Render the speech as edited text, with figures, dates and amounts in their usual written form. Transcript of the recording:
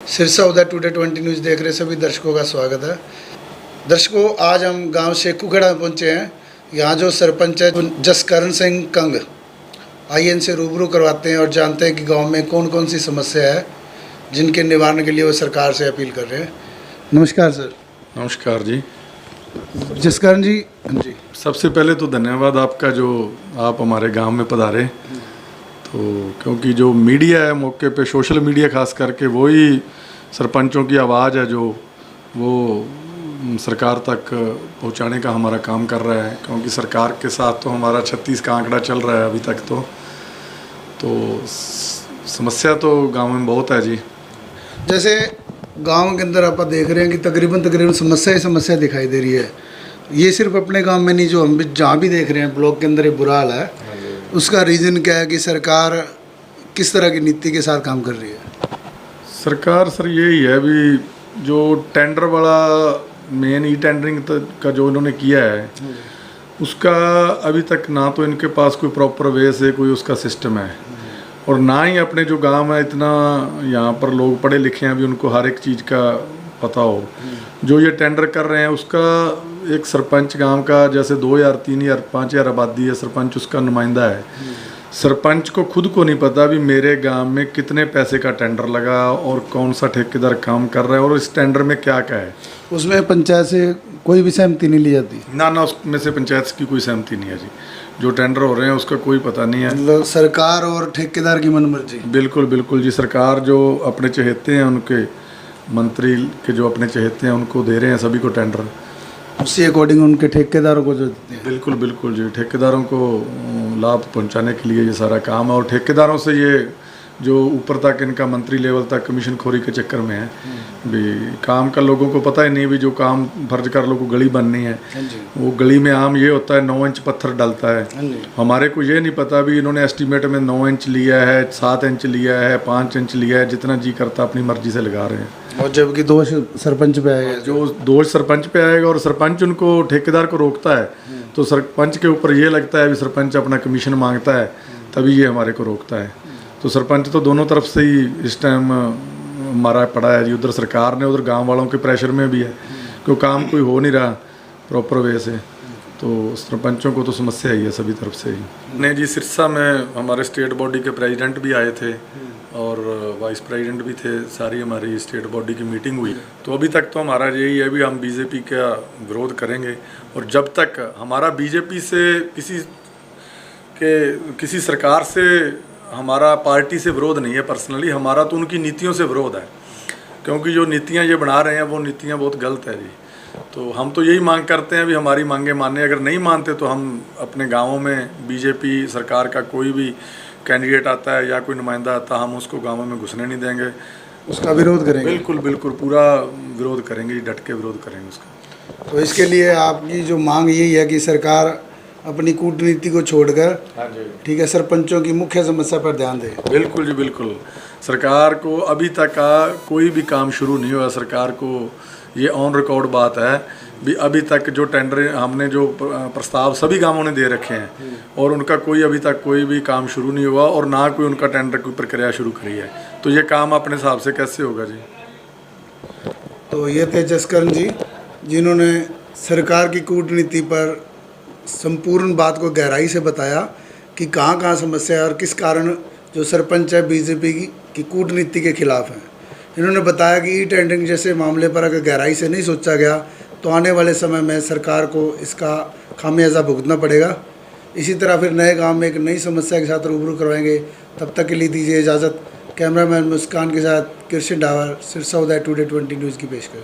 सिरसा उदय today 20 news देख रहे सभी दर्शकों का स्वागत है। दर्शकों, आज हम गांव शेखूखेड़ा में पहुंचे हैं। यहाँ जो सरपंच है जसकरण सिंह कंग, आइए इनसे रूबरू करवाते हैं और जानते हैं कि गांव में कौन कौन सी समस्या है जिनके निवारण के लिए वो सरकार से अपील कर रहे हैं। नमस्कार सर। नमस्कार जी। जसकरण जी, सबसे पहले तो धन्यवाद आपका जो आप हमारे गांव में पधारे। तो क्योंकि जो मीडिया है मौके पे, सोशल मीडिया खास करके, वही सरपंचों की आवाज़ है जो वो सरकार तक पहुंचाने का हमारा काम कर रहा है। क्योंकि सरकार के साथ तो हमारा 36 का आंकड़ा चल रहा है अभी तक। तो समस्या तो गांव में बहुत है जी। जैसे गांव के अंदर आप देख रहे हैं कि तकरीबन समस्या ही समस्या दिखाई दे रही है। ये सिर्फ अपने गांव में नहीं, जो हम भी जहाँ भी देख रहे हैं ब्लॉक के अंदर ये बुरा हाल है। उसका रीज़न क्या है कि सरकार किस तरह की नीति के साथ काम कर रही है? सरकार सर यही है, अभी जो टेंडर वाला मेन ई टेंडरिंग का जो इन्होंने किया है उसका अभी तक ना तो इनके पास कोई प्रॉपर वे से कोई उसका सिस्टम है, और ना ही अपने जो गांव है इतना यहाँ पर लोग पढ़े लिखे हैं अभी उनको हर एक चीज़ का पता हो। जो ये टेंडर कर रहे हैं उसका एक सरपंच गांव का जैसे 2000, 3000, 5000 आबादी है, सरपंच उसका नुमाइंदा है। सरपंच को खुद को नहीं पता भी मेरे गांव में कितने पैसे का टेंडर लगा और कौन सा ठेकेदार काम कर रहा है और इस टेंडर में क्या क्या है। उसमें पंचायत से कोई भी सहमति नहीं ली जाती? ना उसमें से पंचायत की कोई सहमति नहीं है जी। जो टेंडर हो रहे हैं उसका कोई पता नहीं है। मतलब सरकार और ठेकेदार की मनमर्जी? बिल्कुल जी। सरकार जो अपने चहेते हैं, उनके मंत्री के जो अपने चहेते हैं उनको दे रहे हैं सभी को टेंडर, उसी अकॉर्डिंग उनके ठेकेदारों को जो देते हैं। बिल्कुल जी। ठेकेदारों को लाभ पहुंचाने के लिए ये सारा काम है, और ठेकेदारों से ये जो ऊपर तक इनका मंत्री लेवल तक कमीशन खोरी के चक्कर में है भी काम का लोगों को पता ही नहीं भी जो काम फर्ज कर लोगों को गली बननी है वो गली में आम ये होता है 9 इंच पत्थर डलता है। हमारे को ये नहीं पता भी इन्होंने एस्टीमेट में 9 इंच लिया है, 7 इंच लिया है, 5 इंच लिया है, जितना जी करता अपनी मर्जी से लगा रहे हैं। और जबकि दोष सरपंच पे आएगा, जो दोष सरपंच पे आएगा और सरपंच उनको ठेकेदार को रोकता है, तो सरपंच के ऊपर ये लगता है भी सरपंच अपना कमीशन मांगता है तभी ये हमारे को रोकता है। तो सरपंच तो दोनों तरफ से ही इस टाइम मारा पड़ा है जी। उधर सरकार ने, उधर गांव वालों के प्रेशर में भी है क्योंकि काम कोई हो नहीं रहा प्रॉपर वे से। तो सरपंचों को तो समस्या ही है सभी तरफ से ही। नहीं जी, सिरसा में हमारे स्टेट बॉडी के प्रेसिडेंट भी आए थे और वाइस प्रेसिडेंट भी थे। सारी हमारी स्टेट बॉडी की मीटिंग हुई। तो अभी तक तो हमारा यही है भी हम बीजेपी का विरोध करेंगे, और जब तक हमारा बीजेपी से किसी सरकार से हमारा पार्टी से विरोध नहीं है पर्सनली, हमारा तो उनकी नीतियों से विरोध है। क्योंकि जो नीतियां ये बना रहे हैं वो नीतियां बहुत गलत है जी। तो हम तो यही मांग करते हैं भी हमारी मांगे माने। अगर नहीं मानते तो हम अपने गाँवों में बीजेपी सरकार का कोई भी कैंडिडेट आता है या कोई नुमाइंदा आता है, हम उसको गाँवों में घुसने नहीं देंगे, उसका विरोध करेंगे। बिल्कुल पूरा विरोध करेंगे, डट के विरोध करेंगे उसका। तो इसके लिए आपकी जो मांग यही है कि सरकार अपनी कूटनीति को छोड़कर, ठीक है, सरपंचों की मुख्य समस्या पर ध्यान दे। बिल्कुल जी बिल्कुल। सरकार को अभी तक का कोई भी काम शुरू नहीं हुआ। सरकार को ये ऑन रिकॉर्ड बात है भी अभी तक जो टेंडर हमने जो प्रस्ताव सभी गांवों ने दे रखे हैं और उनका कोई अभी तक कोई भी काम शुरू नहीं हुआ, और ना कोई उनका टेंडर की प्रक्रिया शुरू करी है। तो ये काम अपने हिसाब से कैसे होगा जी। तो ये थे जसकरण जी, जिन्होंने सरकार की कूटनीति पर संपूर्ण बात को गहराई से बताया कि कहाँ कहाँ समस्या है और किस कारण जो सरपंच है बीजेपी की कूटनीति के खिलाफ है। इन्होंने बताया कि ई टेंडरिंग जैसे मामले पर अगर गहराई से नहीं सोचा गया तो आने वाले समय में सरकार को इसका खामियाजा भुगतना पड़ेगा। इसी तरह फिर नए गांव में एक नई समस्या के साथ रूबरू करवाएंगे। तब तक के लिए दीजिए इजाज़त। कैमरामैन मुस्कान के साथ कृष्ण डावर, सिरसा उदय टुडे 20 न्यूज़ की पेशकश।